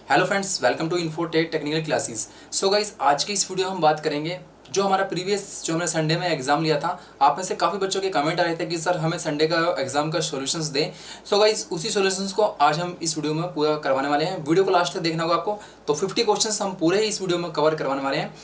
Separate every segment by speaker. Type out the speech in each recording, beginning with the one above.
Speaker 1: Hello friends, welcome to Infotech Technical Classes. So guys, आज की इस वीडियो में हम बात करेंगे जो हमारा प्रीवियस जो हमने संडे में एग्जाम लिया था। आप में से काफ़ी बच्चों के कमेंट आ रहे थे कि सर हमें संडे का एग्जाम का सॉल्यूशंस दें। सो गाइस, उसी सॉल्यूशंस को आज हम इस वीडियो में पूरा करवाने वाले हैं। वीडियो को लास्ट तक देखना होगा आपको। तो 50 क्वेश्चंस हम पूरे ही इस वीडियो में कवर करवाने वाले हैं।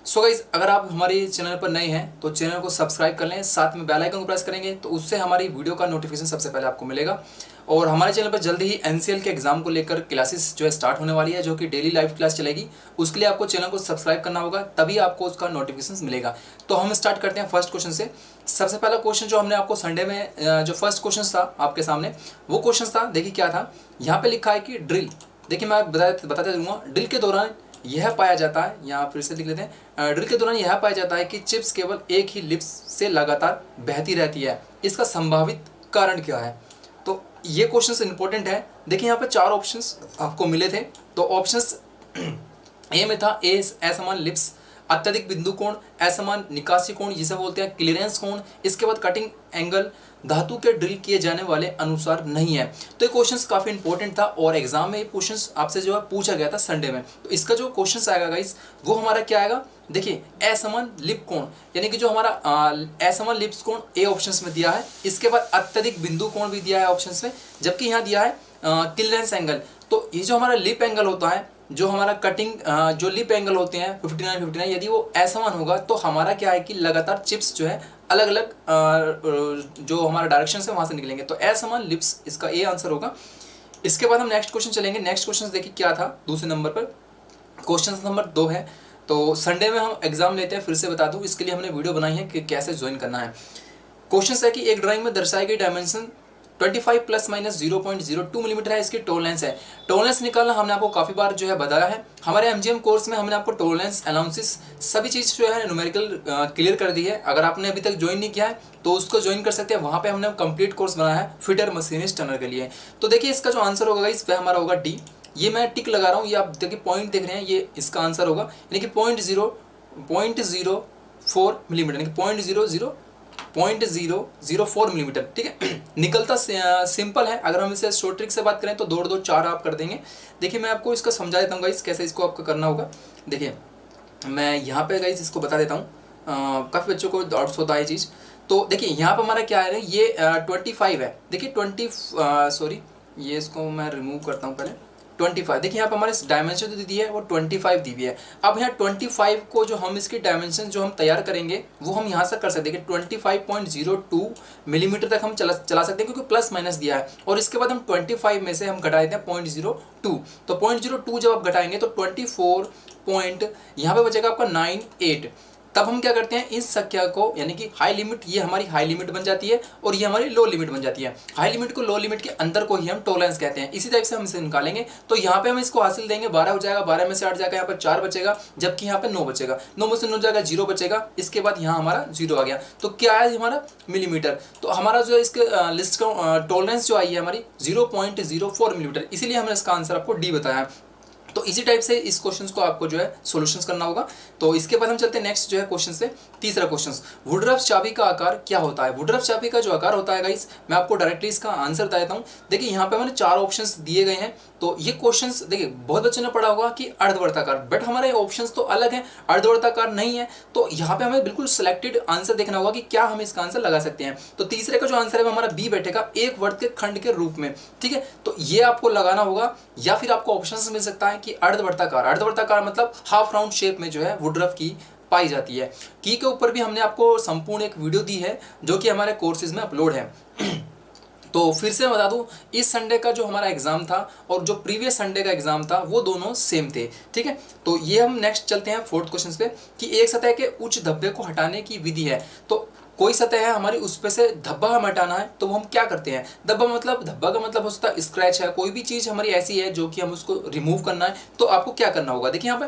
Speaker 1: सो गाइस, अगर आप हमारे चैनल पर नए हैं तो चैनल को सब्सक्राइब कर लें, साथ में बेल आइकन को प्रेस करेंगे तो उससे हमारी वीडियो का नोटिफिकेशन सबसे पहले आपको मिलेगा। और हमारे चैनल पर जल्दी ही एनसीएल के एग्जाम को लेकर क्लासेस जो है स्टार्ट होने वाली है, जो कि डेली लाइव क्लास चलेगी। उसके लिए आपको चैनल को सब्सक्राइब करना होगा, तभी आपको उसका नोटिफिकेशन मिलेगा। तो हम स्टार्ट करते हैं फर्स्ट क्वेश्चन से। सबसे पहला क्वेश्चन जो हमने आपको संडे में जो फर्स्ट क्वेश्चन था आपके सामने, वो क्वेश्चन था, देखिए क्या था। यहाँ पे लिखा है कि ड्रिल, देखिए मैं बताते दूंगा। ड्रिल के दौरान यह पाया जाता है, यहाँ फिर से लिख लेते हैं। ड्रिल के दौरान यह पाया जाता है कि चिप्स केवल एक ही लिप्स से लगातार बहती रहती है। इसका संभावित कारण क्या है? तो ये क्वेश्चन इंपॉर्टेंट है। देखिए यहाँ पे 4 ऑप्शंस आपको मिले थे। तो ऑप्शंस ए में था ए असमान लिप्स, अत्यधिक बिंदु कोण, असमान निकासी कोण जिसे बोलते हैं क्लियरेंस कोण, इसके बाद कटिंग एंगल, धातु के ड्रिल किए जाने वाले अनुसार नहीं है। तो ये क्वेश्चंस काफी इंपॉर्टेंट था और एग्जाम में ये क्वेश्चंस आपसे जो है पूछा गया था संडे में। तो इसका जो क्वेश्चंस आएगा गाइस, वो हमारा क्या आएगा, देखिए असमान लिप कोण, यानी कि जो हमारा असमान लिप्स कोण ए ऑप्शन में दिया है। इसके बाद अत्यधिक बिंदु कोण भी दिया है ऑप्शन में, जबकि यहाँ दिया है क्लियरेंस एंगल। तो ये जो हमारा लिप एंगल होता है, जो हमारा कटिंग जो लिप एंगल होते हैं 59, यदि वो असमान होगा तो हमारा क्या है कि लगातार चिप्स जो है अलग अलग जो हमारा डायरेक्शन है वहां से निकलेंगे। तो असमान लिप्स इसका ए आंसर होगा। इसके बाद हम नेक्स्ट क्वेश्चन चलेंगे। नेक्स्ट क्वेश्चन देखिए क्या था दूसरे नंबर पर, क्वेश्चन नंबर 2 है। तो संडे में हम एग्जाम लेते हैं, फिर से बता दूं, इसके लिए हमने वीडियो बनाई है कि कैसे ज्वाइन करना है। क्वेश्चन है कि एक ड्राइंग में दर्शाई गई डायमेंशन 25 प्लस माइनस 0.02 मिलीमीटर है, इसकी टॉलरेंस है। टॉलरेंस निकालना हमने आपको काफ़ी बार जो है बताया है। हमारे एमजीएम कोर्स में हमने आपको टॉलरेंस, अलाउंसेस सभी चीज़ जो है न्यूमेरिकल क्लियर कर दी है। अगर आपने अभी तक ज्वाइन नहीं किया है तो उसको ज्वाइन कर सकते हैं। वहाँ पे हमने कंप्लीट कोर्स बनाया है फिटर मशीनिस्ट टनर के लिए। तो देखिए इसका जो आंसर होगा इस पर हमारा होगा डी। ये मैं टिक लगा रहा हूँ, ये आप देखिए पॉइंट देख रहे हैं, ये इसका आंसर होगा, यानी कि 0.04 मिलीमीटर, यानी कि 0.004 मिलीमीटर। ठीक है, निकलता सिंपल है। अगर हम इसे शॉर्ट ट्रिक से बात करें तो 2 2 4 आप कर देंगे। देखिए मैं आपको इसका समझा देता हूँ गाइस, कैसे इसको आपको करना होगा। देखिए मैं यहाँ पे गाइस इसको बता देता हूँ, काफ़ी बच्चों को डाउट्स होता है ये चीज़। तो देखिए यहाँ पे हमारा क्या है, ये 25 है। देखिए 20 ये इसको मैं रिमूव करता हूँ पहले। 25, देखिए यहाँ पे हमारे डायमेंशन जो दी है वो 25 दी हुई है। अब यहाँ 25 को जो हम इसकी डायमेंशन जो हम तैयार करेंगे वो हम यहाँ से कर सकते हैं कि 25.02 मिलीमीटर तक हम चला सकते हैं, क्योंकि प्लस माइनस दिया है। और इसके बाद हम 25 में से हम घटा देते हैं 0.02। तो 0.02 जब आप घटाएंगे तो 24 पॉइंट यहाँ पे बचेगा आपका 98। तब हम क्या करते हैं, इस संख्या को, यानी कि हाई लिमिट, ये हमारी हाई लिमिट बन जाती है और ये हमारी लो लिमिट बन जाती है। हाई लिमिट को लो लिमिट के अंदर को ही हम टॉलरेंस कहते हैं। इसी टाइप से हम इसे निकालेंगे तो यहाँ पे हम इसको हासिल देंगे, 12 हो जाएगा, 12 में से 8 जाएगा, यहाँ पर 4 बचेगा, जबकि यहाँ पे 9 बचेगा, 9 में से 9 जाएगा 0 बचेगा। इसके बाद यहाँ हमारा 0 आ गया। तो क्या है हमारा मिलीमीटर। तो हमारा जो इसके लिस्ट का टॉलरेंस जो आई है हमारी 0.04 मिलीमीटर, इसीलिए हमने इसका आंसर आपको डी बताया। तो इसी टाइप से इस क्वेश्चन को आपको जो है सॉल्यूशंस करना होगा। तो इसके बाद हम चलते हैं नेक्स्ट जो है क्वेश्चन से, तीसरा क्वेश्चन, वुडरफ चाबी का आकार क्या होता है। वुडरफ चाबी का जो आकार होता है गाइस, मैं आपको डायरेक्टली इसका आंसर बता देता हूँ। देखिए यहाँ पे मैंने 4 ऑप्शंस दिए गए हैं। तो ये क्वेश्चंस देखिए बहुत बच्चों ने पढ़ा होगा कि अर्धवर्ताकार, बट हमारे ऑप्शंस तो अलग हैं, अर्धवर्ताकार नहीं है। तो यहाँ पे हमें बिल्कुल सिलेक्टेड आंसर देखना होगा कि क्या हम इसका आंसर लगा सकते हैं। तो तीसरे का जो आंसर है वो हमारा बी बैठेगा, एक वर्त के खंड के रूप में। ठीक है, तो ये आपको लगाना होगा, या फिर आपको ऑप्शन मिल सकता है कि अर्धवर्ताकार। अर्धवर्ताकार मतलब हाफ राउंड शेप में जो है वुडरफ की पाई जाती है। की के ऊपर भी हमने आपको संपूर्ण एक वीडियो दी है जो कि हमारे कोर्सेज में अपलोड है। तो फिर से बता दूं, इस संडे का जो हमारा एग्जाम था और जो प्रीवियस संडे का एग्जाम था वो दोनों सेम थे। ठीक है, तो ये हम नेक्स्ट चलते हैं फोर्थ क्वेश्चन पे कि एक सतह के उच्च धब्बे को हटाने की विधि है। तो कोई सतह है हमारी, उस पे से धब्बा हम हटाना है, तो वो हम क्या करते हैं। धब्बा का मतलब हो सकता है स्क्रैच है, कोई भी चीज़ हमारी ऐसी है जो कि हम उसको रिमूव करना है, तो आपको क्या करना होगा। देखिए यहाँ पे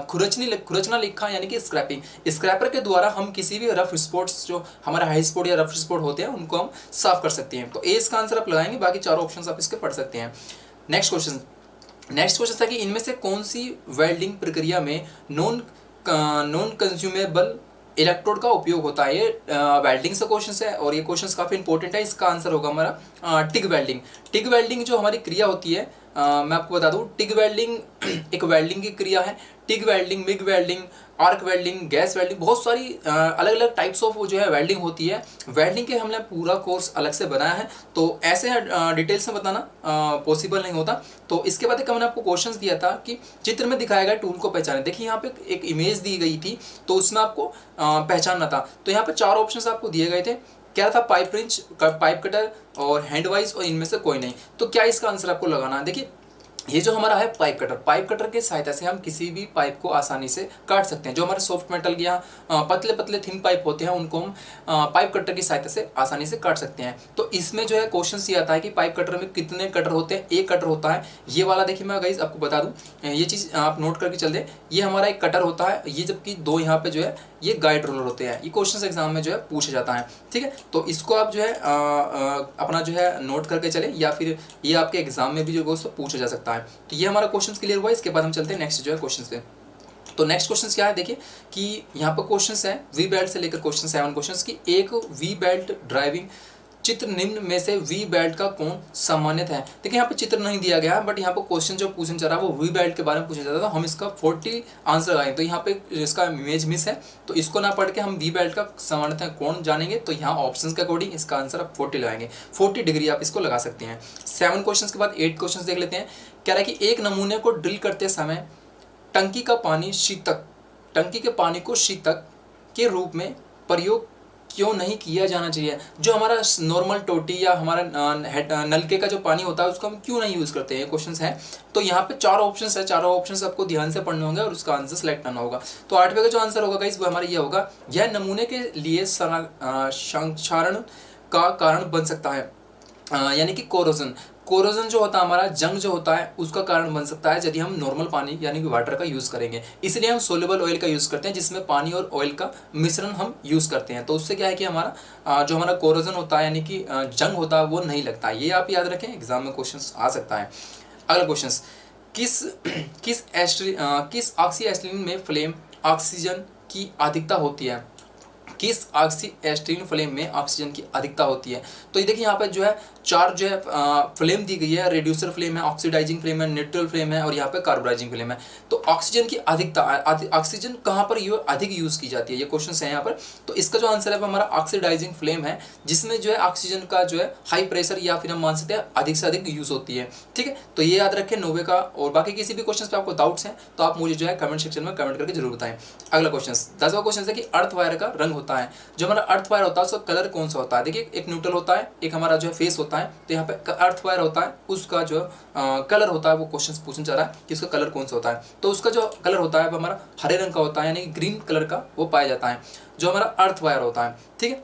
Speaker 1: खुरचना लिखा, यानी कि स्क्रैपिंग। स्क्रैपर के द्वारा हम किसी भी रफ स्पॉट्स जो हमारा हाई स्पॉट या रफ स्पॉट होते हैं उनको हम साफ कर सकते हैं। तो ए इसका आंसर आप लगाएंगे, बाकी 4 ऑप्शन आप इसके पढ़ सकते हैं। नेक्स्ट क्वेश्चन था कि इनमें से कौन सी वेल्डिंग प्रक्रिया में नॉन कंज्यूमेबल इलेक्ट्रोड का उपयोग होता है। ये वेल्डिंग से क्वेश्चन है और ये क्वेश्चन काफ़ी इंपॉर्टेंट है। इसका आंसर होगा हमारा टिग वेल्डिंग। टिग वेल्डिंग जो हमारी क्रिया होती है मैं आपको बता दूं, टिग वेल्डिंग एक वेल्डिंग की क्रिया है। TIG welding, MiG welding, arc welding, gas welding, बहुत सारी अलग अलग टाइप्स ऑफ जो है वेल्डिंग होती है। वेल्डिंग के हमने पूरा कोर्स अलग से बनाया है, तो ऐसे डिटेल्स में बताना पॉसिबल नहीं होता। तो इसके बाद एक मैंने आपको क्वेश्चन दिया था कि चित्र में दिखाया गया टूल को पहचाने। देखिए यहाँ पे एक इमेज दी गई थी, तो उसमें आपको पहचानना था। तो यहाँ पे 4 ऑप्शन आपको दिए गए थे। क्या था? पाइप रिंच, पाइप कटर और हैंड वाइज, और इनमें से कोई नहीं। तो क्या इसका आंसर आपको लगाना है? देखिए ये जो हमारा है पाइप कटर, पाइप कटर के सहायता से हम किसी भी पाइप को आसानी से काट सकते हैं। जो हमारे सॉफ्ट मेटल या पतले पतले थिन पाइप होते हैं, उनको हम पाइप कटर की सहायता से आसानी से काट सकते हैं। तो इसमें जो है क्वेश्चन ये आता है कि पाइप कटर में कितने कटर होते हैं? एक कटर होता है। ये वाला देखिए मैं गाइस आपको बता दूं, ये चीज़ आप नोट करके चल दें। ये हमारा एक कटर होता है, ये जबकि 2 यहाँ पे जो है ये गाइड रोलर होते हैं। ये क्वेश्चन एग्जाम में जो है पूछा जाता है, ठीक है। तो इसको आप जो है अपना जो है नोट करके चले, या फिर ये आपके एग्जाम में भी जो है पूछा जा सकता है। तो ये हमारा क्वेश्चन क्लियर हुआ। इसके बाद हम चलते हैं नेक्स्ट जो है क्वेश्चन पे। तो नेक्स्ट क्वेश्चन क्या है? देखिए कि यहाँ पर क्वेश्चन है वी बेल्ट से लेकर क्वेश्चन 7 क्वेश्चन की। एक वी बेल्ट ड्राइविंग चित्र निम्न में से वी बेल्ट का कौन सम्मानित है? देखिए यहाँ पे चित्र नहीं दिया गया है, बट यहाँ पे क्वेश्चन जो पूछना चाह रहा है वो वी बेल्ट के बारे में पूछा जाता था। हम इसका 40 आंसर लगाएंगे। तो यहाँ पे इसका इमेज मिस है, तो इसको ना पढ़ के हम वी बेल्ट का सम्मानित है कौन जानेंगे। तो यहाँ ऑप्शन के अकॉर्डिंग इसका आंसर आप 40 लगाएंगे। 40 डिग्री आप इसको लगा सकते हैं। 7 क्वेश्चन के बाद 8 क्वेश्चन देख लेते हैं। कह रहा है कि एक नमूने को ड्रिल करते समय टंकी का पानी शीतक, टंकी के पानी को शीतक के रूप में प्रयोग क्यों नहीं किया जाना चाहिए? जो हमारा नॉर्मल टोटी या हमारा नलके का जो पानी होता है उसको हम क्यों नहीं यूज़ करते हैं? क्वेश्चन है। तो यहाँ पे 4 ऑप्शन है, चारों ऑप्शन आपको ध्यान से पढ़ने होंगे और उसका आंसर सेलेक्ट करना होगा। तो 8वें का जो आंसर होगा गाइस वो हमारा ये होगा, यह नमूने के लिए संक्षारण का कारण बन सकता है, यानी कि कोरोजन। कोरोजन जो होता है हमारा, जंग जो होता है उसका कारण बन सकता है यदि हम नॉर्मल पानी यानी कि वाटर का यूज़ करेंगे। इसलिए हम सोल्युबल ऑयल का यूज़ करते हैं, जिसमें पानी और ऑयल का मिश्रण हम यूज़ करते हैं। तो उससे क्या है कि हमारा जो हमारा कोरोजन होता है यानी कि जंग होता है वो नहीं लगता है। ये आप याद रखें, एग्जाम में क्वेश्चन आ सकता है। अगला क्वेश्चन, किस ऑक्सी एसिड में फ्लेम ऑक्सीजन की अधिकता होती है? किस ऑक्सी एस्ट्रीन फ्लेम में ऑक्सीजन की अधिकता होती है? तो ये देखिए यहाँ पे जो है 4 जो है फ्लेम दी गई है। रेड्यूसर फ्लेम है, ऑक्सीडाइजिंग फ्लेम है, न्यूट्रल फ्लेम है और यहाँ पे कार्बोडाइजिंग फ्लेम है। तो ऑक्सीजन की अधिकता, ऑक्सीजन कहाँ पर अधिक यूज़ की जाती है, ये क्वेश्चन है यहाँ पर। तो इसका जो आंसर है वो हमारा ऑक्सीडाइजिंग फ्लेम है, जिसमें जो है ऑक्सीजन का जो है हाई प्रेशर या फिर हम मान सकते हैं अधिक से अधिक यूज़ होती है, ठीक है। तो ये याद रखें 9वें का। और बाकी किसी भी क्वेश्चन पे आपको डाउट्स हैं तो आप मुझे जो है कमेंट सेक्शन में कमेंट करके जरूर बताएं। अगला क्वेश्चन 10वां क्वेश्चन है कि अर्थ वायर का रंग होता है। जो हमारा अर्थ वायर होता है उसका कलर कौन सा होता है? देखिए एक न्यूट्रल होता है, एक हमारा जो है फेस होता है। तो यहाँ पे अर्थ वायर होता है, उसका जो कलर होता है वो क्वेश्चन पूछना चाह रहा है कि उसका कलर कौन सा होता है। तो उसका जो कलर होता है वो हमारा हरे रंग का होता है, यानी कि ग्रीन कलर का वो पाया जाता है जो हमारा अर्थ वायर होता है, ठीक है।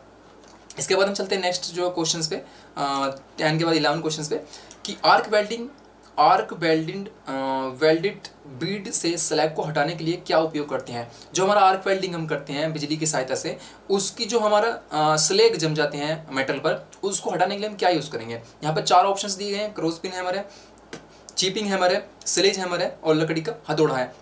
Speaker 1: इसके बाद हम चलते हैं नेक्स्ट जो क्वेश्चन पे 10 के बाद 11 क्वेश्चन पे कि आर्क वेल्डेड बीड से स्लैब को हटाने के लिए क्या उपयोग करते हैं? जो हमारा आर्क वेल्डिंग हम करते हैं बिजली की सहायता से, उसकी जो हमारा स्लैग जम जाते हैं मेटल पर, उसको हटाने के लिए हम क्या यूज़ करेंगे? यहाँ पर 4 ऑप्शंस दिए गए हैं। क्रॉस पिन हैमर है, चीपिंग हैमर है, स्लेज हैमर है और लकड़ी का हथौड़ा है।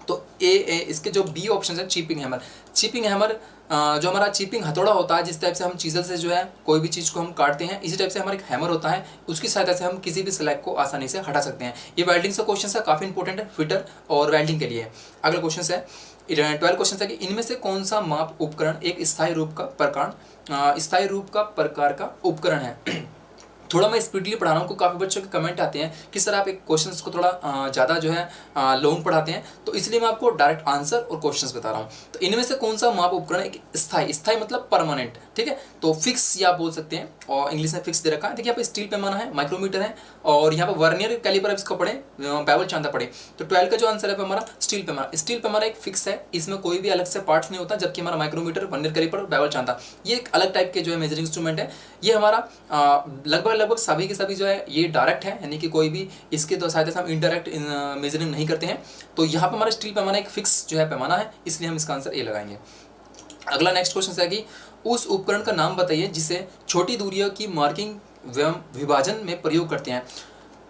Speaker 1: तो इसके जो बी ऑप्शन है चीपिंग हैमर। चीपिंग हैमर जो हमारा चीपिंग हथौड़ा होता है, जिस टाइप से हम चीज़ल से जो है कोई भी चीज़ को हम काटते हैं, इसी टाइप से हमारा एक हैमर होता है, उसकी सहायता से हम किसी भी स्लैग को आसानी से हटा सकते हैं। ये वेल्डिंग से क्वेश्चन है, काफ़ी इंपॉर्टेंट है फिटर और वेल्डिंग के लिए। अगला क्वेश्चन है 12 क्वेश्चन है कि इनमें से कौन सा माप उपकरण एक स्थायी रूप का प्रकार का उपकरण है? थोड़ा मैं स्पीडली पढ़ा रहा हूँ, काफ़ी बच्चों के कमेंट आते हैं कि सर आप एक क्वेश्चंस को थोड़ा ज़्यादा जो है लॉन्ग पढ़ाते हैं, तो इसलिए मैं आपको डायरेक्ट आंसर और क्वेश्चंस बता रहा हूँ। तो इनमें से कौन सा माप उपकरण एक स्थायी मतलब परमानेंट, ठीक है। तो फिक्स या आप बोल सकते हैं, और इंग्लिश में फिक्स दे रखा है। देखिए यहाँ पे स्टील पैमाना है, माइक्रोमीटर है, और यहाँ पे वर्नियर कैलिपर इसको पढ़े, बेवल चांदा पढ़े। तो 12 का जो आंसर है हमारा स्टील पैमाना। स्टील पैमाना एक फिक्स है, इसमें कोई भी अलग से पार्ट्स नहीं होता, जबकि हमारा माइक्रोमीटर, वर्नियर कैलिपर, बेवल चांदा ये एक अलग टाइप के जो है मेजरिंग इंस्ट्रूमेंट है। ये हमारा लगभग सभी के सभी जो है ये डायरेक्ट है, यानी कि कोई भी इसके दो सहायता से हम इनडायरेक्ट मेजरिंग नहीं करते हैं। तो यहाँ पर हमारा स्टील पैमाना एक फिक्स जो है पैमाना है, इसलिए हम इसका आंसर ए लगाएंगे। अगला नेक्स्ट क्वेश्चन है कि उस उपकरण का नाम बताइए जिसे छोटी दूरियों की मार्किंग एवं विभाजन में प्रयोग करते हैं।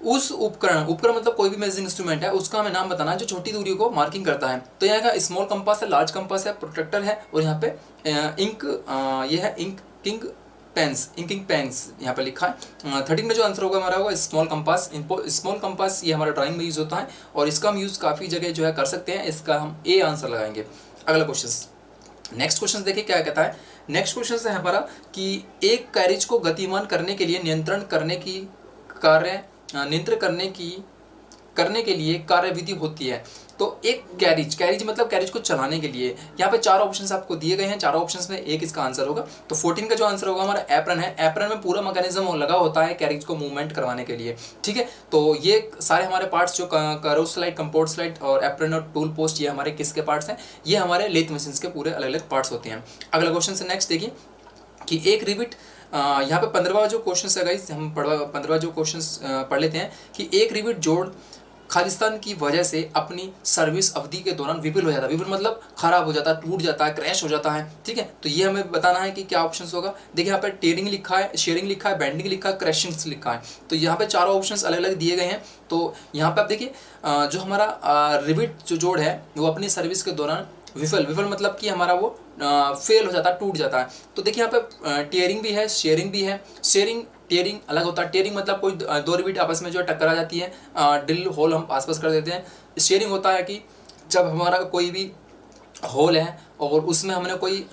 Speaker 1: उस उपकरण मतलब कोई भी मेजरिंग इंस्ट्रूमेंट है, उसका हमें नाम बताना है जो छोटी दूरियों को मार्किंग करता है। तो यहाँ का स्मॉल कंपास है, लार्ज कंपास है, प्रोट्रैक्टर है, और यहाँ पे इंक, ये है inking pens, inking pens यहाँ पे लिखा है। 13 में जो आंसर होगा हमारा होगा स्मॉल कंपास। स्मॉल कंपास ये हमारा ड्राइंग में यूज़ होता है और इसका हम यूज़ काफ़ी जगह जो है कर सकते हैं, इसका हम ए आंसर लगाएंगे। अगला क्वेश्चन, नेक्स्ट क्वेश्चन देखिए क्या कहता है। नेक्स्ट क्वेश्चन है हमारा कि एक कैरिज को गतिमान करने के लिए नियंत्रण करने के लिए कार्यविधि होती है। तो एक कैरिज मतलब कैरिज को चलाने के लिए यहाँ पे 4 ऑप्शंस आपको दिए गए हैं, 4 ऑप्शंस में एक इसका आंसर होगा। तो 14 का जो आंसर होगा हमारा एप्रन है। एप्रन में पूरा मैकेनिज्म लगा होता है कैरिज को मूवमेंट करवाने के लिए, ठीक है। तो ये सारे हमारे पार्ट्स जो करोज स्लाइड, कंपोर्ट स्लाइड और एप्रन और टूल पोस्ट, ये हमारे किसके पार्ट्स हैं, ये हमारे लेथ मशीन के पूरे अलग अलग पार्ट्स होते हैं। अगला क्वेश्चन से नेक्स्ट देखिए कि एक रिविट, यहाँ पे 15वां जो क्वेश्चन है गाइस, हम 15वां जो क्वेश्चन पढ़ लेते हैं कि एक रिविट जोड़ खालिस्तान की वजह से अपनी सर्विस अवधि के दौरान विफल हो जाता है। विफल मतलब खराब हो जाता है, टूट जाता है, क्रैश हो जाता है, ठीक है। तो ये हमें बताना है कि क्या ऑप्शंस होगा। देखिए यहाँ पे टेयरिंग लिखा है, शेयरिंग लिखा है, बेंडिंग लिखा है, क्रैशिंग लिखा है। तो यहाँ पे 4 ऑप्शंस अलग अलग दिए गए हैं। तो यहाँ पे आप देखिए जो हमारा रिविट जो जोड़ है वो अपनी सर्विस के दौरान विफल मतलब कि हमारा वो फेल हो जाता है, टूट जाता है। तो देखिए यहाँ पे टेयरिंग भी है, शेयरिंग भी है। टेयरिंग अलग होता है। टेयरिंग मतलब कोई 2 रिविट आपस में जो टकरा जाती है, ड्रिल होल हम आसपास कर देते हैं। शेयरिंग होता है कि जब हमारा कोई भी होल है और उसमें हमने कोई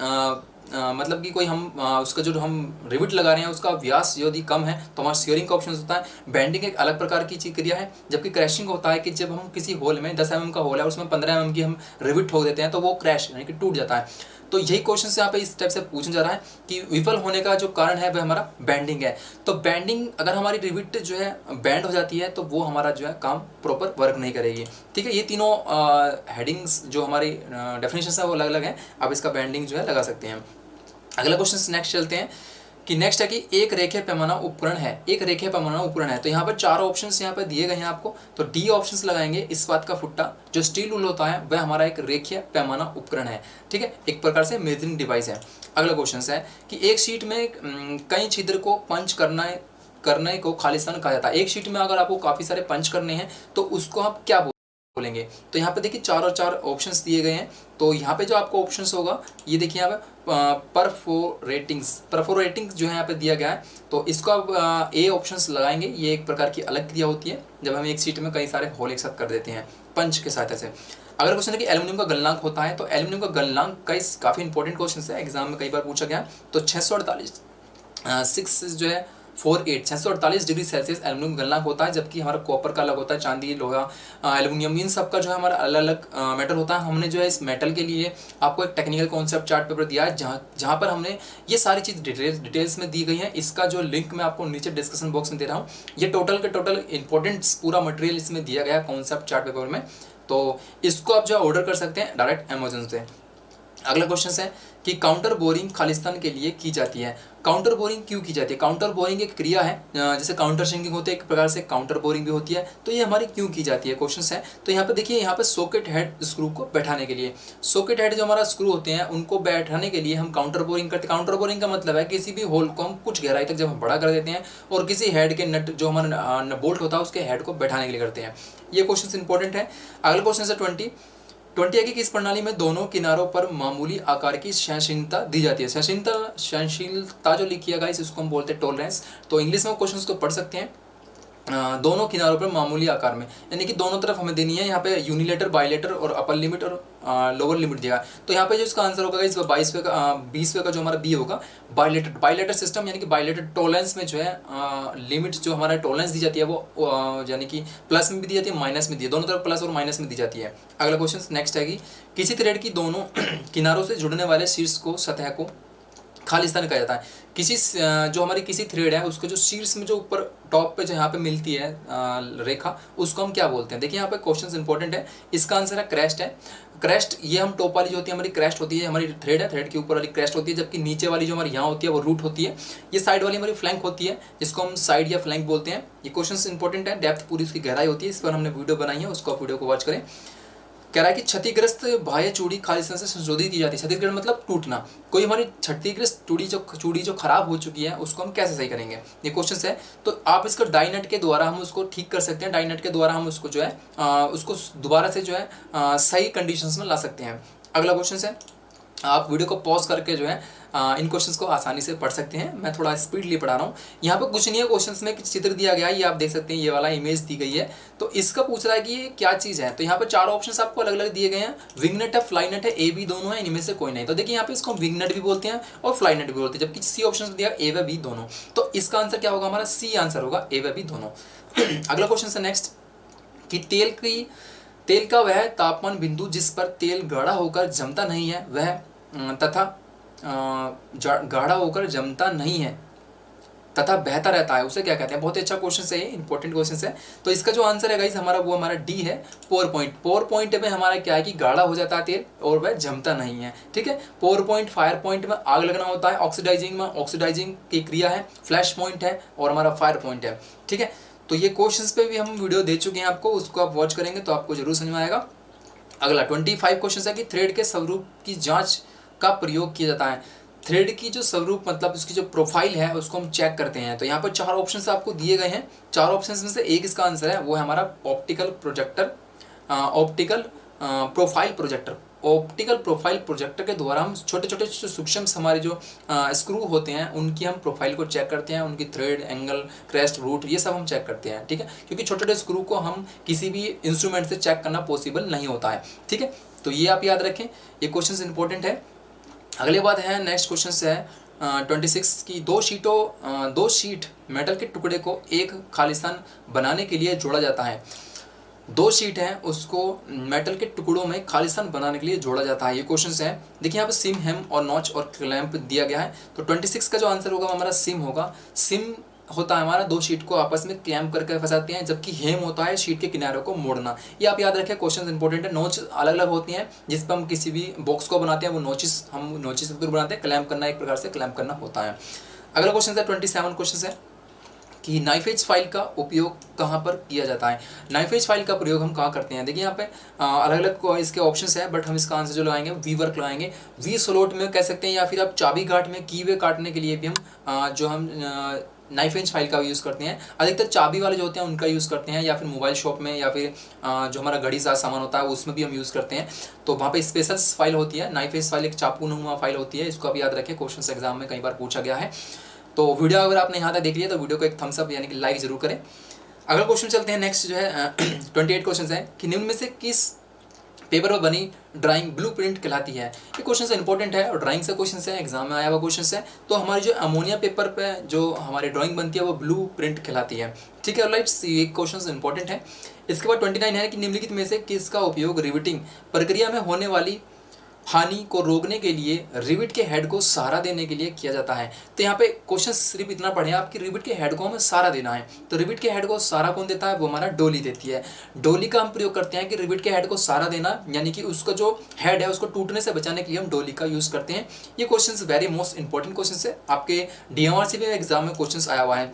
Speaker 1: मतलब कि कोई हम उसका जो हम रिविट लगा रहे हैं उसका व्यास यदि कम है तो हमारा शेयरिंग का ऑप्शन होता है। बेंडिंग एक अलग प्रकार की चीज क्रिया है, जबकि क्रैशिंग होता है कि जब हम किसी होल में 10 mm का होल है उसमें 15 mm की हम रिविट ठोक देते हैं तो वो क्रैश यानी कि टूट जाता है। तो यही क्वेश्चन यहाँ पे इस टाइप से पूछा जा रहा है कि विफल होने का जो कारण है वह हमारा बेंडिंग है। तो बेंडिंग अगर हमारी रिविट जो है बेंड हो जाती है तो वो हमारा जो है काम प्रॉपर वर्क नहीं करेगी, ठीक है। ये तीनों हेडिंग्स जो हमारी डेफिनेशन है वो अलग अलग है, आप इसका बेंडिंग जो है लगा सकते हैं। अगला क्वेश्चन नेक्स्ट चलते हैं कि नेक्स्ट है कि एक रेखीय पैमाना उपकरण है। एक रेखीय पैमाना उपकरण है तो यहाँ पर 4 ऑप्शंस यहाँ पर दिए गए हैं आपको। तो डी ऑप्शंस लगाएंगे। इस्पात का फुट्टा जो स्टील रूल होता है वह हमारा एक रेखीय पैमाना उपकरण है, ठीक है, एक प्रकार से मेजरिंग डिवाइस है। अगला क्वेश्चन है कि एक शीट में कई छिद्र को पंच करने को खालिस्तान कहा जाता है। एक शीट में अगर आपको काफ़ी सारे पंच करने हैं तो उसको आप क्या बोलेंगे। तो यहाँ पे देखिए 4 और 4 ऑप्शंस दिए गए हैं। तो यहाँ पे जो आपको ऑप्शंस होगा ये देखिए यहाँ पे परफोरेटिंग्स जो है यहाँ पे दिया गया है। तो इसको आप ए ऑप्शंस लगाएंगे। ये एक प्रकार की अलग क्रिया होती है जब हम एक शीट में कई सारे होल एक साथ कर देते हैं पंच के सहायता से। अगर क्वेश्चन है कि एल्यूमिनियम का गलनांक होता है तो एल्यूमिनियम का गलनांक काफ़ी इंपॉर्टेंट क्वेश्चन है, एग्जाम में कई बार पूछा गया। तो 648 डिग्री सेल्सियस एल्यूमिनियम गलनांक होता है, जबकि हमारा कॉपर का अलग होता है, चांदी, लोहा, एल्यूमिनियम, इन सब का जो है हमारा अलग अलग मेटल होता है। हमने जो है इस मेटल के लिए आपको एक टेक्निकल कॉन्सेप्ट चार्ट पेपर दिया है जहाँ पर हमने ये सारी चीज़ डिटेल्स में दी गई है। इसका जो लिंक मैं आपको नीचे डिस्क्रिप्शन बॉक्स में दे रहा हूँ। ये टोटल इंपॉर्टेंट पूरा मटेरियल इसमें दिया गया है कॉन्सेप्ट चार्ट पेपर में। तो इसको आप जो है ऑर्डर कर सकते हैं डायरेक्ट अमेजोन से। अगला क्वेश्चन है कि काउंटर बोरिंग खालिस्तान के लिए की जाती है। काउंटर बोरिंग क्यों की जाती है। काउंटर बोरिंग एक क्रिया है, जैसे काउंटर सिंकिंग होते हैं एक प्रकार से काउंटर बोरिंग भी होती है। तो ये हमारी क्यों की जाती है क्वेश्चन है। तो यहाँ पे देखिए यहाँ पे सॉकेट हेड स्क्रू को बैठाने के लिए, सॉकेट हेड जो हमारा स्क्रू होते हैं उनको बैठाने के लिए हम काउंटर बोरिंग करते हैं। काउंटर बोरिंग का मतलब है किसी भी होल को हम कुछ गहराई तक जब हम बड़ा कर देते हैं और किसी हेड के नट जो हमारा बोल्ट होता है उसके हेड को बैठाने के लिए करते हैं। ये क्वेश्चन इंपॉर्टेंट है। अगला क्वेश्चन है 20 है कि किस प्रणाली में दोनों किनारों पर मामूली आकार की सहनशीलता दी जाती है। सहनशीलता जो लिखी है गाइस इसको हम बोलते हैं टॉलरेंस। तो इंग्लिश में क्वेश्चंस को पढ़ सकते हैं। दोनों किनारों पर मामूली आकार में यानी कि दोनों तरफ हमें देनी है। यहाँ पे यूनिलेटर, बाइलेटर और अपर लिमिट और लोअर लिमिट दिया। तो यहाँ पे जो इसका आंसर होगा इसका 20वें का जो हमारा बी होगा बाइलेटर सिस्टम, यानी कि बाइलेटर टॉलरेंस में जो है लिमिट जो हमारा टॉलरेंस दी जाती है वो यानी कि प्लस में भी दी जाती है, माइनस में दी है, दोनों तरफ प्लस और माइनस में दी जाती है। अगला क्वेश्चन नेक्स्ट है कि किसी थ्रेड की दोनों किनारों से जुड़ने वाले शीर्ष को सतह को खालिस्तान कहा जाता है। जो हमारी किसी थ्रेड है उसको जो शीर्ष में जो ऊपर टॉप पे जो यहाँ पे मिलती है रेखा उसको हम क्या बोलते हैं। देखिए यहाँ पे क्वेश्चन इंपॉर्टेंट है। इसका आंसर है क्रेस्ट है। क्रेस्ट ये हम टॉप वाली जो होती है हमारी क्रेस्ट होती है, हमारी थ्रेड है, थ्रेड के ऊपर वाली क्रेस्ट होती है, जबकि नीचे वाली जो हमारी यहाँ होती है वो रूट होती है। ये साइड वाली हमारी फ्लैंक होती है जिसको हम साइड या फ्लैंक बोलते हैं। ये क्वेश्चन इंपॉर्टेंट है, डेप्थ पूरी उसकी गहराई होती है, इस पर हमने वीडियो बनाई है, उसको वीडियो को वॉच करें। कह रहा है कि क्षतिग्रस्त बाह्य चूड़ी खालिस्तान से संशोधित की जाती है। क्षतिग्रस्त मतलब टूटना। कोई हमारी क्षतिग्रस्त चूड़ी जो खराब हो चुकी है उसको हम कैसे सही करेंगे, ये क्वेश्चन है। तो आप इसको डाइनट के द्वारा हम उसको ठीक कर सकते हैं। डाइनट के द्वारा हम उसको जो है उसको दोबारा से जो है सही कंडीशंस में ला सकते हैं। अगला क्वेश्चन है आप वीडियो को पॉज करके जो है इन क्वेश्चंस को आसानी से पढ़ सकते हैं। मैं थोड़ा स्पीडली पढ़ा रहा हूँ। यहाँ पे कुछ नहीं है, क्वेश्चंस में चित्र दिया गया है, ये आप देख सकते हैं, ये वाला इमेज दी गई है। तो इसका पूछ रहा है कि ये क्या चीज़ है। तो यहाँ पे 4 ऑप्शंस आपको अलग अलग दिए गए हैं। विंगनट है, फ्लाईनट है, ए बी दोनों है, इनमें से कोई नहीं। तो देखिए यहाँ पे इसको विंगनट भी बोलते हैं और फ्लाईनट भी बोलते हैं, जबकि सी ऑप्शन दिया ए व बी दोनों। तो इसका आंसर क्या होगा, हमारा सी आंसर होगा, ए व बी दोनों। अगला क्वेश्चन है नेक्स्ट, कि तेल का वह तापमान बिंदु जिस पर तेल गाढ़ा होकर जमता नहीं है वह तथा गाढ़ा होकर जमता नहीं है तथा बहता रहता है, उसे क्या कहते हैं। बहुत ही अच्छा क्वेश्चन है, इंपॉर्टेंट क्वेश्चन है। तो इसका जो आंसर है गाइस हमारा, वो हमारा डी है, पोर पॉइंट। पोर पॉइंट में हमारा क्या है कि गाढ़ा हो जाता है तेल और वह जमता नहीं है, ठीक है। पोर पॉइंट, फायर पॉइंट में आग लगना होता है, ऑक्सीडाइजिंग में ऑक्सीडाइजिंग की क्रिया है, फ्लैश पॉइंट है और हमारा फायर पॉइंट है, ठीक है। तो ये क्वेश्चंस पे भी हम वीडियो दे चुके हैं आपको, उसको आप वॉच करेंगे तो आपको जरूर समझ में आएगा। अगला 25 क्वेश्चन है कि थ्रेड के स्वरूप की जांच का प्रयोग किया जाता है। थ्रेड की जो स्वरूप मतलब उसकी जो प्रोफाइल है उसको हम चेक करते हैं। तो यहाँ पर 4 ऑप्शंस आपको दिए गए हैं। 4 ऑप्शंस में से एक इसका आंसर है, वो है हमारा optical projector, optical profile projector. Optical profile projector के द्वारा हम छोटे छोटे सूक्ष्म हमारे जो स्क्रू होते हैं उनकी हम प्रोफाइल को चेक करते हैं, उनकी थ्रेड, एंगल, क्रेस्ट, रूट, ये सब हम चेक करते हैं, ठीक है। क्योंकि छोटे छोटे स्क्रू को हम किसी भी इंस्ट्रूमेंट से चेक करना पॉसिबल नहीं होता है, ठीक है। तो ये आप याद रखें, ये क्वेश्चन इंपॉर्टेंट है। अगली बात है, नेक्स्ट क्वेश्चन है 26 की, दो शीट मेटल के टुकड़े को एक खालिस्तान बनाने के लिए जोड़ा जाता है। 2 शीट है उसको मेटल के टुकड़ों में खालिस्तान बनाने के लिए जोड़ा जाता है। ये क्वेश्चन है। देखिए यहाँ पे सिम, हेम और नॉच और क्लैंप दिया गया है। तो 26 का जो आंसर होगा हमारा सिम होगा। सिम होता है हमारा 2 शीट को आपस में क्लैंप करके फंसाते हैं, जबकि हेम होता है शीट के किनारों को मोड़ना। ये आप याद रखें, क्वेश्चन इंपॉर्टेंट है। नोच अलग अलग होती हैं, जिस पर हम किसी भी बॉक्स को बनाते हैं वो हम नोचिस के थ्रू बनाते हैं। क्लैंप करना एक प्रकार से क्लैंप करना होता है। अगला क्वेश्चन है 27 क्वेश्चन है कि नाइफ एज फाइल का उपयोग कहाँ पर किया जाता है। नाइफ एज फाइल का प्रयोग हम कहाँ करते हैं। देखिए यहाँ पे अलग अलग इसके ऑप्शंस हैं, बट हम इसका आंसर जो लगाएंगे वी वर्क लगाएंगे। वी स्लॉट में कह सकते हैं, या फिर आप चाबी गांठ में कीवे काटने के लिए भी हम जो हम नाइफ एज फाइल का यूज़ करते हैं। अधिकतर चाबी वाले जो होते हैं उनका यूज़ करते हैं, या फिर मोबाइल शॉप में, या फिर जो हमारा घड़ी सा सामान होता है उसमें भी हम यूज़ करते हैं। तो वहाँ पे स्पेशल फाइल होती है। नाइफ एज फाइल एक चाकूनुमा फाइल होती है, इसको आप याद रखें, क्वेश्चन एग्जाम में कई बार पूछा गया है। तो वीडियो अगर आपने यहाँ तक देख लिया तो वीडियो को एक थम्स अप यानी कि लाइक जरूर करें। अगला क्वेश्चन चलते हैं, नेक्स्ट जो है 28 क्वेश्चन है कि निम्न में से किस पेपर पर बनी ड्राइंग ब्लूप्रिंट कहलाती है। ये क्वेश्चन इंपॉर्टेंट है और ड्राइंग से क्वेश्चन है, एग्जाम में आया हुआ क्वेश्चन है। तो हमारी जो अमोनिया पेपर पे जो हमारी ड्राइंग बनती है वो ब्लूप्रिंट कहलाती है, ठीक है। राइट, ये क्वेश्चन इंपॉर्टेंट है। इसके बाद 29 है कि निम्नलिखित में से किसका उपयोग रिविटिंग प्रक्रिया में होने वाली हानि को रोकने के लिए रिविट के हेड को सहारा देने के लिए किया जाता है। तो यहाँ पे क्वेश्चन सिर्फ इतना पढ़े आपकी, रिविट के हेड को हमें सहारा देना है। तो रिविट के हेड को सहारा कौन देता है, वो हमारा डोली देती है। डोली का हम प्रयोग करते हैं कि रिविट के हेड को सहारा देना, यानी कि उसका जो हेड है उसको टूटने से बचाने के लिए हम डोली का यूज़ करते हैं। ये question very most important question है, आपके DMRC में एग्जाम में क्वेश्चन आया हुआ है।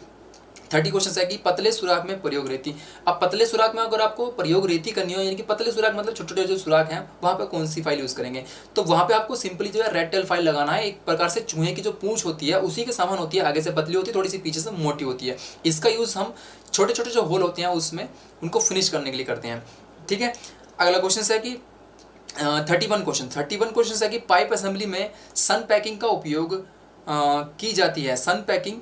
Speaker 1: 30 क्वेश्चन है कि पतले सुराख में प्रयोग रेती। अब पतले सुराख में अगर आपको प्रयोग रेती करनी हो, यानी कि पतले सुराख मतलब छोटे छोटे जो सुराख हैं, वहाँ पे कौन सी फाइल यूज़ करेंगे। तो वहाँ पे आपको सिंपली जो है रेड टेल फाइल लगाना है। एक प्रकार से चूहे की जो पूंछ होती है उसी के समान होती है, आगे से पतली होती है, थोड़ी सी पीछे से मोटी होती है। इसका यूज़ हम छोटे छोटे जो होल होते हैं उसमें उनको फिनिश करने के लिए करते हैं, ठीक है। अगला क्वेश्चन है कि 31 क्वेश्चन है कि पाइप असेंबली में सन पैकिंग का उपयोग की जाती है। सन पैकिंग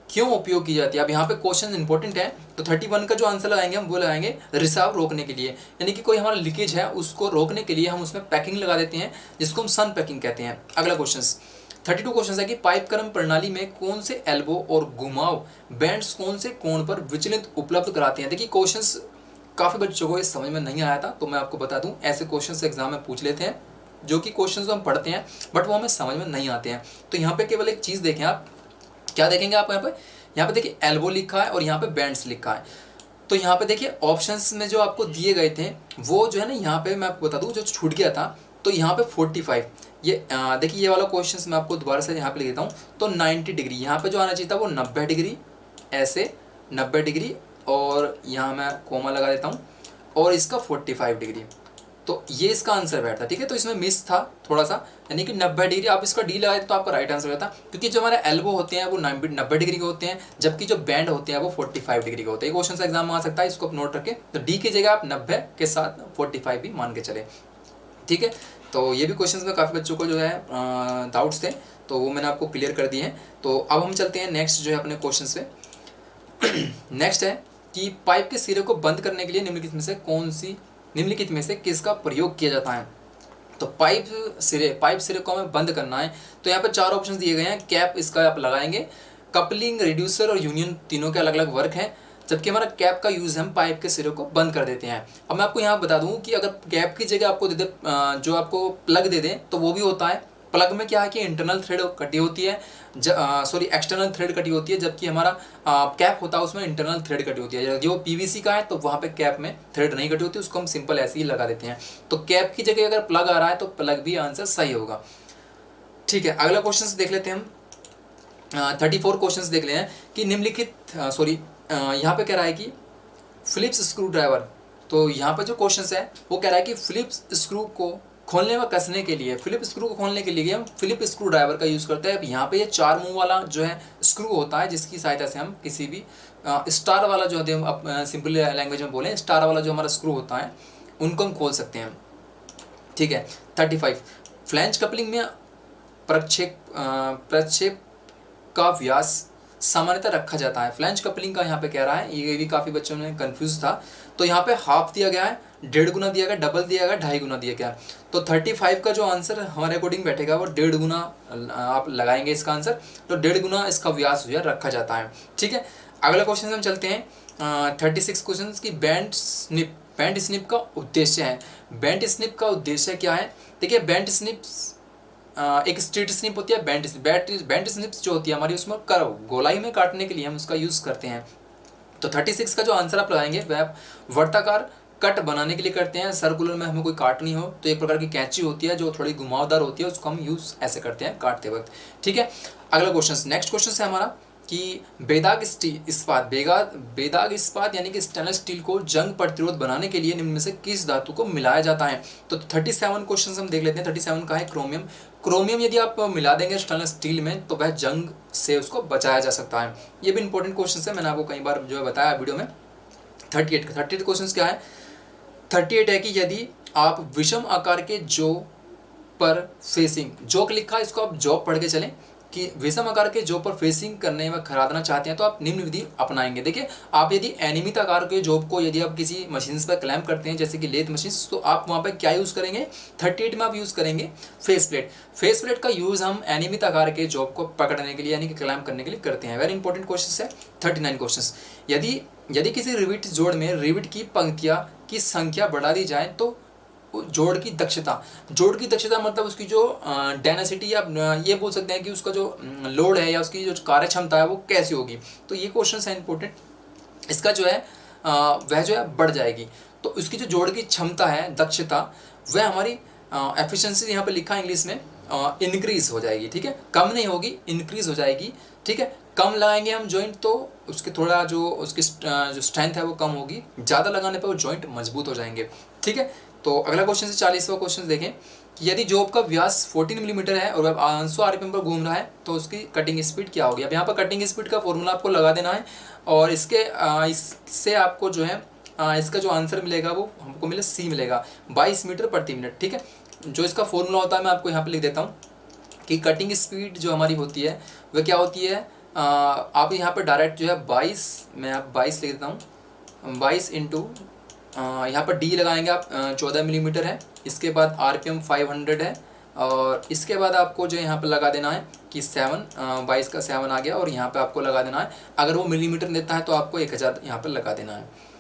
Speaker 1: क्यों उपयोग की जाती है। अब यहाँ पे क्वेश्चन इंपॉर्टेंट है। तो 31 का जो आंसर लगाएंगे हम वो लगाएंगे रिसाव रोकने के लिए, यानी कि कोई हमारा लीकेज है उसको रोकने के लिए हम उसमें पैकिंग लगा देते हैं, जिसको हम सन पैकिंग कहते हैं। अगला क्वेश्चन 32 क्वेश्चन है कि पाइप क्रम प्रणाली में कौन से एल्बो और घुमाव बैंड्स कौन से कोण पर विचलित उपलब्ध कराते हैं। देखिए क्वेश्चन काफ़ी बच्चों को इस समझ में नहीं आया था, तो मैं आपको बता दूं ऐसे क्वेश्चन एग्जाम में पूछ लेते हैं, जो कि क्वेश्चन हम पढ़ते हैं बट वो हमें समझ में नहीं आते हैं। तो यहाँ पे केवल एक चीज़ देखें, आप क्या देखेंगे, आप यहाँ पे देखिए एल्बो लिखा है और यहाँ पे बैंड्स लिखा है। तो यहाँ पे देखिए ऑप्शंस में जो आपको दिए गए थे वो जो है ना, यहाँ पे मैं आपको बता दूँ जो छूट गया था। तो यहाँ पे 45, ये देखिए ये वाला क्वेश्चन मैं आपको दोबारा से यहाँ पे लिख देता हूँ। तो 90 डिग्री यहाँ पे जो आना चाहिए था वो 90 डिग्री, ऐसे 90 डिग्री, और यहाँ मैं कोमा लगा देता हूँ, और इसका 45 डिग्री। तो ये इसका आंसर बैठता, ठीक है। तो इसमें मिस था थोड़ा सा, यानी कि 90 डिग्री, आप इसका डी लगाए तो आपका राइट आंसर रहता, क्योंकि जो हमारे एल्बो होते हैं वो 90 डिग्री के होते हैं, जबकि जो बैंड होते हैं वो 45 डिग्री के होते हैं। क्वेश्चन एग्जाम में आ सकता है, इसको आप नोट रखें। तो डी की जगह आप 90 के साथ 45 भी मान के चले। ठीक है, तो ये भी क्वेश्चंस में काफ़ी बच्चों को जो है डाउट्स थे, तो वो मैंने आपको क्लियर कर दिए हैं। तो अब हम चलते हैं नेक्स्ट जो है अपने क्वेश्चन पे। नेक्स्ट है कि पाइप के सिरे को बंद करने के लिए निम्नलिखित में से किसका प्रयोग किया जाता है। तो पाइप सिरे को हमें बंद करना है, तो यहाँ पे 4 ऑप्शन दिए गए हैं। कैप इसका आप लगाएंगे, कपलिंग, रिड्यूसर और यूनियन, तीनों के अलग अलग वर्क हैं, जबकि हमारा कैप का यूज़ हम पाइप के सिरे को बंद कर देते हैं। अब मैं आपको यहाँ बता दूँ कि अगर कैप की जगह आपको जो आपको प्लग दे दें तो वो भी होता है। प्लग में क्या है कि इंटरनल थ्रेड कटी होती है, एक्सटर्नल थ्रेड कटी होती है, जबकि हमारा कैप होता है उसमें इंटरनल थ्रेड कटी होती है। जो पीवीसी का है तो वहाँ पे कैप में थ्रेड नहीं कटी होती, उसको हम सिंपल ऐसे ही लगा देते हैं। तो कैप की जगह अगर प्लग आ रहा है तो प्लग भी आंसर सही होगा। ठीक है, अगला क्वेश्चन देख लेते हैं हम। 34 क्वेश्चन देख ले हैं कि निम्नलिखित यहाँ पे कह रहा है कि फिलिप्स स्क्रू ड्राइवर। तो यहाँ पे जो क्वेश्चन है वो कह रहा है कि फिलिप्स स्क्रू को खोलने व कसने के लिए, फिलिप स्क्रू को खोलने के लिए हम फिलिप स्क्रू ड्राइवर का यूज़ करते हैं। अब यहाँ पे ये 4 मुंह वाला जो है स्क्रू होता है, जिसकी सहायता से हम किसी भी स्टार वाला जो है, अब सिंपल लैंग्वेज में बोलें, स्टार वाला जो हमारा स्क्रू होता है उनको हम खोल सकते हैं। ठीक है, 35 फ्लैंज कपलिंग में प्रक्षेप का व्यास सामान्यतः रखा जाता है। फ्लैंज कपलिंग का यहाँ पे कह रहा है, ये भी काफ़ी बच्चों में कंफ्यूज था। तो यहाँ पे हाफ दिया गया है, 1.5 गुना दिया गया, डबल दिया गया, 2.5 गुना दिया गया। तो 35 का जो आंसर हमारे अकॉर्डिंग बैठेगा वो 1.5 गुना आप लगाएंगे इसका आंसर, तो 1.5 गुना इसका व्यास जो है रखा जाता है। ठीक है, अगला क्वेश्चन हम चलते हैं 36 क्वेश्चन की बैंड स्निप का उद्देश्य है। बैंड स्निप का उद्देश्य क्या है? देखिए, बैंड स्निप्स एक स्ट्रीट स्निप होती है, बैंड स्निप्स जो होती है हमारी, उसमें गोलाई में काटने के लिए हम उसका यूज़ करते हैं। तो 36 का जो आंसर आप लगाएंगे वह आप वर्ताकार कट बनाने के लिए करते हैं। सर्कुलर में हमें कोई काटनी हो तो एक प्रकार की कैंची होती है जो थोड़ी घुमावदार होती है, उसको हम यूज़ ऐसे करते हैं काटते वक्त। ठीक है, अगला क्वेश्चन, नेक्स्ट क्वेश्चन है हमारा कि बेदाग इस्पात यानी कि स्टेनलेस स्टील को जंग प्रतिरोध बनाने के लिए निम्न में से किस धातु को मिलाया जाता है। तो 37 क्वेश्चन हम देख लेते हैं। 37 का है क्रोमियम यदि आप मिला देंगे स्टेनलेस स्टील में तो वह जंग से उसको बचाया जा सकता है। ये भी इंपॉर्टेंट क्वेश्चन है, मैंने आपको कई बार जो है बताया वीडियो में। 38 क्वेश्चन क्या है? 38 है कि यदि आप विषम आकार के जॉ पर फेसिंग, जॉक लिखा है, इसको आप जॉब पढ़ के चलें कि विषम आकार के जॉब पर फेसिंग करने व खरादना चाहते हैं तो आप निम्न विधि अपनाएंगे। देखिए, आप यदि अनियमित आकार के जॉब को यदि आप किसी मशीन पर क्लैम्प करते हैं जैसे कि लेथ मशीन, तो आप वहाँ पर क्या यूज़ करेंगे? 38 में आप यूज़ करेंगे फेस प्लेट का यूज़ हम अनियमित आकार के जॉब को पकड़ने के लिए यानी कि क्लैम्प करने के लिए करते हैं। वेरी इंपॉर्टेंट क्वेश्चन है। 39 क्वेश्चन, यदि किसी रिविट जोड़ में रिविट की पंक्तियाँ की संख्या बढ़ा दी जाए तो जोड़ की दक्षता मतलब उसकी जो डेंसिटी, या ये बोल सकते हैं कि उसका जो लोड है या उसकी जो कार्य क्षमता है वो कैसी होगी। तो ये क्वेश्चन है इंपॉर्टेंट, इसका जो है वह जो है बढ़ जाएगी। तो उसकी जो जोड़ की क्षमता है, दक्षता, वह हमारी एफिशिएंसी यहाँ पे लिखा है इंग्लिश में इंक्रीज हो जाएगी। ठीक है, कम नहीं होगी, इंक्रीज हो जाएगी। ठीक है, कम लगाएंगे हम जॉइंट तो उसके थोड़ा जो उसकी जो स्ट्रेंथ है वो कम होगी, ज़्यादा लगाने पर वो जॉइंट मजबूत हो जाएंगे। ठीक है, तो अगला क्वेश्चन से 40वां क्वेश्चन देखें कि यदि जॉब का व्यास 14 मिलीमीटर है और वह 500 आरपीएम पर घूम रहा है तो उसकी कटिंग स्पीड क्या होगी। अब यहाँ पर कटिंग स्पीड का फॉर्मूला आपको लगा देना है और इससे आपको जो है इसका जो आंसर मिलेगा वो हमको मिलेगा 22 मीटर प्रति मिनट। ठीक है, जो इसका फॉर्मूला होता है मैं आपको यहाँ पर लिख देता हूँ कि कटिंग स्पीड जो हमारी होती है वह क्या होती है। आप यहाँ पर डायरेक्ट जो है 22 लिख देता हूँ, 22 इंटू यहाँ पर डी लगाएंगे आप 14 मिलीमीटर है, इसके बाद आरपीएम 500 है और इसके बाद आपको जो यहाँ पर लगा देना है कि 22 का 7 आ गया और यहाँ पे आपको लगा देना है, अगर वो मिलीमीटर देता है तो आपको 1000 यहाँ पर लगा देना है।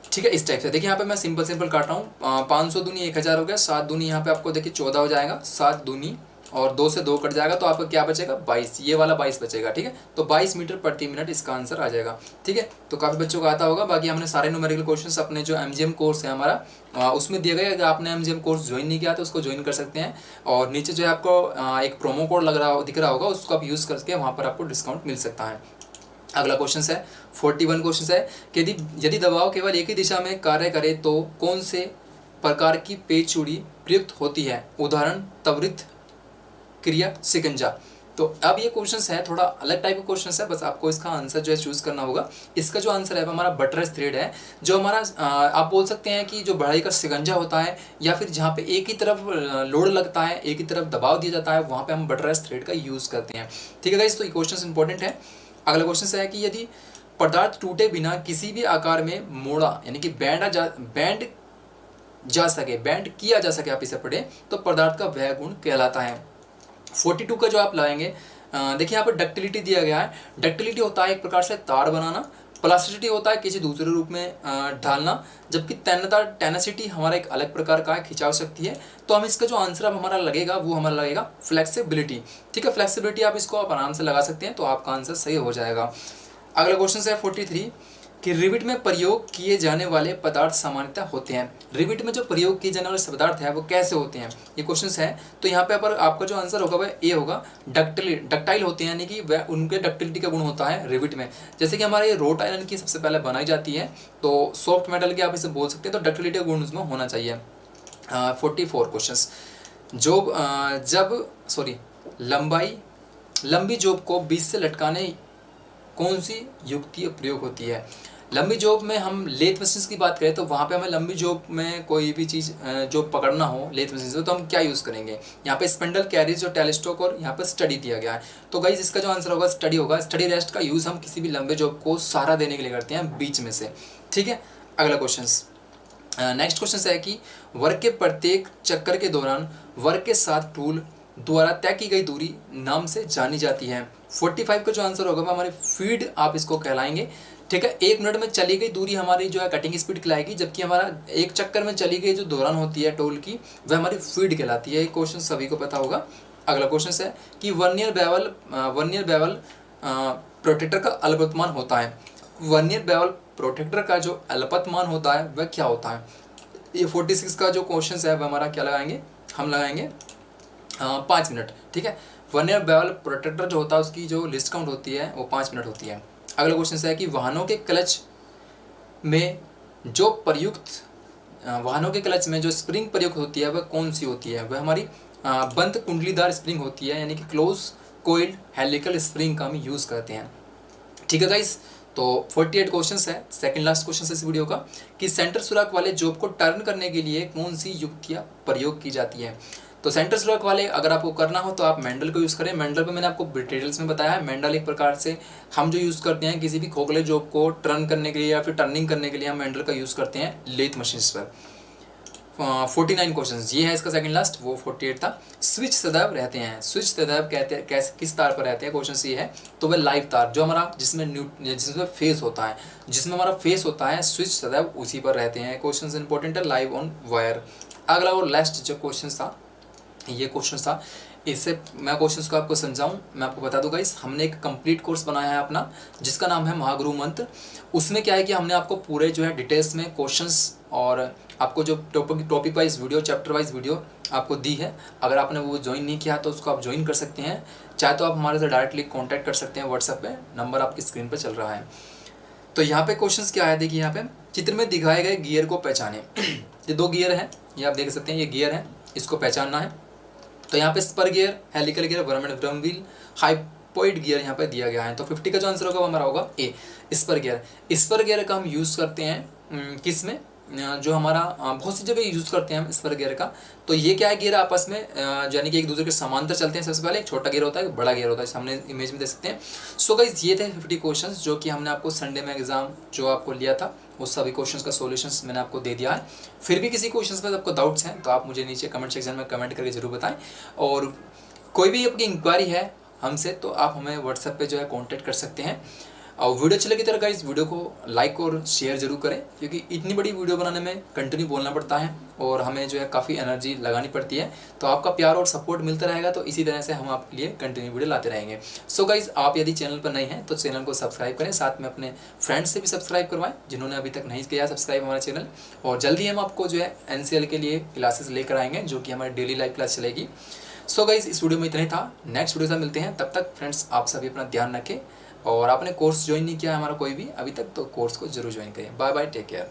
Speaker 1: ठीक है, इस टाइप से देखिए यहाँ पे मैं सिंपल काट रहा हूँ। 500 दूनी 1000 हो गया, 7 दूनी यहाँ पे आपको देखिए 14 हो जाएगा, 7 दूनी और 2 से 2 कट जाएगा तो आपका क्या बचेगा 22, ये वाला 22 बचेगा। ठीक है, तो 22 मीटर प्रति मिनट इसका आंसर आ जाएगा। ठीक है, तो काफ़ी बच्चों को आता होगा। बाकी हमने सारे न्यूमेरिकल क्वेश्चंस अपने जो एमजीएम कोर्स है हमारा उसमें दिए गए। अगर आपने एमजीएम कोर्स ज्वाइन नहीं किया तो उसको ज्वाइन कर सकते हैं और नीचे जो है आपको एक प्रोमो कोड दिख रहा होगा, उसको आप यूज़ करके वहाँ पर आपको डिस्काउंट मिल सकता है। अगला क्वेश्चन है 41 क्वेश्चन है कि यदि दबाव केवल एक ही दिशा में कार्य करे तो कौन से प्रकार की पेच चूड़ी प्रयुक्त होती है। उदाहरण त्वरित क्रिया शिकंजा। तो अब ये क्वेश्चन है थोड़ा अलग टाइप का क्वेश्चन है, बस आपको इसका आंसर जो है चूज़ करना होगा। इसका जो आंसर है वो हमारा बटरस थ्रेड है, जो हमारा आप बोल सकते हैं कि जो बढ़ाई का शिकंजा होता है, या फिर जहाँ पे एक ही तरफ लोड लगता है, एक ही तरफ दबाव दिया जाता है, वहाँ पे हम बटरस थ्रेड का यूज़ करते हैं। ठीक है गाइस, तो ये क्वेश्चन इंपॉर्टेंट है। अगला क्वेश्चन है कि यदि पदार्थ टूटे बिना किसी भी आकार में मोड़ा यानी कि बैंड किया जा सके, आप इसे पढ़े, तो पदार्थ का वह गुण कहलाता है। 42 का जो आप लाएंगे, देखिए यहाँ पर डक्टिलिटी दिया गया है। डक्टिलिटी होता है एक प्रकार से तार बनाना, प्लास्टिसिटी होता है किसी दूसरे रूप में ढालना, जबकि टेनासिटी हमारा एक अलग प्रकार का है, खिंचाव शक्ति है। तो हम इसका जो आंसर अब हमारा लगेगा वो हमारा लगेगा फ्लेक्सिबिलिटी। ठीक है, फ्लेक्सिबिलिटी आप इसको आप आराम से लगा सकते हैं, तो आपका आंसर सही हो जाएगा। अगला क्वेश्चन है 43 कि रिविट में प्रयोग किए जाने वाले पदार्थ सामान्यतः होते हैं। रिविट में जो प्रयोग किए जाने वाले पदार्थ है वो कैसे होते हैं, ये क्वेश्चन है। तो यहाँ पे पर आपका जो आंसर होगा वह ए होगा, डक्टाइल होते हैं, यानी कि वह उनके डक्टिलिटी का गुण होता है रिविट में। जैसे कि हमारे रोट आयरन की सबसे पहले बनाई जाती है, तो सॉफ्ट मेटल की आप इसे बोल सकते हैं, तो डक्टिलिटी का गुण उसमें होना चाहिए। 44 क्वेश्चन, लंबी जॉब को बीच से लटकाने कौन सी युक्ति प्रयोग होती है। लंबी जॉब में हम लेथ मशीन की बात करें तो वहाँ पे हमें लंबी जॉब में कोई भी चीज़ जो पकड़ना हो लेथ मशीन से, तो हम क्या यूज़ करेंगे। यहाँ पे स्पिंडल, कैरिज और टेलीस्टोक और यहाँ पे स्टडी दिया गया है। तो गाइस इसका जो आंसर होगा स्टडी होगा। स्टडी रेस्ट का यूज़ हम किसी भी लंबे जॉब को सहारा देने के लिए करते हैं बीच में से। ठीक है, अगला क्वेश्चन, नेक्स्ट क्वेश्चन है कि वर्ग के प्रत्येक चक्कर के दौरान वर्ग के साथ टूल द्वारा तय की गई दूरी नाम से जानी जाती है। 45 का जो आंसर होगा वो हमारे फीड आप इसको कहलाएंगे। ठीक है, 1 मिनट में चली गई दूरी हमारी जो है कटिंग स्पीड कहलाएगी, जबकि हमारा एक चक्कर में चली गई जो दौरान होती है टूल की वह हमारी फीड कहलाती है। ये क्वेश्चन सभी को पता होगा। अगला क्वेश्चन है कि वर्नियर बेवल प्रोटेक्टर का अल्पतमान होता है। वर्नियर बेवल प्रोटेक्टर का जो अल्पतमान होता है वह क्या होता है। ये 46 का जो क्वेश्चन है वह हमारा क्या लगाएंगे, हम लगाएंगे 5 मिनट। ठीक है, वर्नियर बेवल प्रोटेक्टर जो होता है उसकी जो लिस्ट काउंट होती है वो 5 मिनट होती है। अगला क्वेश्चन है कि वाहनों के क्लच में जो स्प्रिंग प्रयुक्त होती है वह कौन सी होती है। वह हमारी बंद कुंडलीदार स्प्रिंग होती है, यानी कि क्लोज कोइल्ड हेलिकल स्प्रिंग का हम यूज़ करते हैं। ठीक है गाइस, तो 48 क्वेश्चंस है, सेकंड लास्ट क्वेश्चन है इस वीडियो का कि सेंटर सुराख वाले जॉब को टर्न करने के लिए कौन सी युक्तियाँ प्रयोग की जाती है। तो सेंटर सुराख वाले अगर आपको करना हो तो आप मैंडल को यूज़ करें। मैंडल पे मैंने आपको डिटेल्स में बताया है। मैंडल एक प्रकार से हम जो यूज़ करते हैं किसी भी खोखले जॉब को टर्न करने के लिए या फिर टर्निंग करने के लिए हम मैंडल का यूज़ करते हैं लेथ मशीन्स पर। 49 क्वेश्चंस ये है इसका सेकंड लास्ट, वो 48 था। स्विच सदैव रहते हैं, स्विच सदैव कहते हैं कैसे, किस तार पर रहते हैं, क्वेश्चन ये है। तो वह लाइव तार जो हमारा जिसमें फेस होता है, जिसमें हमारा फेस होता है, स्विच सदैव उसी पर रहते हैं। क्वेश्चन इंपॉर्टेंट है, लाइव ऑन वायर। अगला और लास्ट जो क्वेश्चन था ये क्वेश्चन था, इससे मैं क्वेश्चंस को आपको समझाऊं, मैं आपको बता दूं गाइस, हमने एक कंप्लीट कोर्स बनाया है अपना जिसका नाम है महागुरु मंत्र। उसमें क्या है कि हमने आपको पूरे जो है डिटेल्स में क्वेश्चंस और आपको जो topic wise video, chapter wise video आपको दी है। अगर आपने वो ज्वाइन नहीं किया तो उसको आप ज्वाइन कर सकते हैं। चाहे तो आप हमारे से डायरेक्टली कॉन्टैक्ट कर सकते हैं व्हाट्सएप पे, नंबर आपकी स्क्रीन पर चल रहा है। तो यहाँ पे क्वेश्चंस क्या है, देखिए यहाँ पे चित्र में दिखाए गए गियर को पहचाने। ये 2 गियर हैं, ये आप देख सकते हैं, ये गियर है, इसको पहचानना है। तो यहाँ पे spur gear, helical gear, worm and drum wheel, hypoid gear यहाँ पे दिया गया है। तो 50 का जो आंसर होगा वो हमारा होगा ए, स्पर गियर। स्पर गियर का हम यूज़ करते हैं किस में, जो हमारा बहुत सी जगह यूज़ करते हैं हम स्पर गियर का। तो ये क्या है, गियर आपस में यानी कि एक दूसरे के समांतर चलते हैं। सबसे पहले एक छोटा गियर होता है, एक बड़ा गियर होता है, हमने इमेज में देख सकते हैं। सो गाइस ये थे 50 क्वेश्चंस जो कि हमने आपको संडे में एग्जाम जो आपको लिया था उस सभी क्वेश्चंस का सॉल्यूशंस मैंने आपको दे दिया है। फिर भी किसी क्वेश्चंस पर आपको डाउट्स हैं तो आप मुझे नीचे कमेंट सेक्शन में कमेंट करके जरूर बताएं। और कोई भी आपकी इंक्वायरी है हमसे तो आप हमें व्हाट्सएप पे जो है कांटेक्ट कर सकते हैं। और वीडियो अच्छी लगी तो गाइस वीडियो को लाइक और शेयर जरूर करें, क्योंकि इतनी बड़ी वीडियो बनाने में कंटिन्यू बोलना पड़ता है और हमें जो है काफ़ी एनर्जी लगानी पड़ती है। तो आपका प्यार और सपोर्ट मिलता रहेगा तो इसी तरह से हम आपके लिए कंटिन्यू वीडियो लाते रहेंगे। सो गाइस आप यदि चैनल पर नए हैं तो चैनल को सब्सक्राइब करें, साथ में अपने फ्रेंड्स से भी सब्सक्राइब करवाएं जिन्होंने अभी तक नहीं किया सब्सक्राइब हमारा चैनल। और जल्दी हम आपको जो है NCL के लिए क्लासेस लेकर आएंगे जो कि हमारी डेली लाइव क्लास चलेगी। सो गाइस इस वीडियो में इतना ही था, नेक्स्ट वीडियो से मिलते हैं। तब तक फ्रेंड्स आप सभी अपना ध्यान रखें और आपने कोर्स ज्वाइन नहीं किया है हमारा कोई भी अभी तक तो कोर्स को जरूर ज्वाइन करें। Bye bye, take care.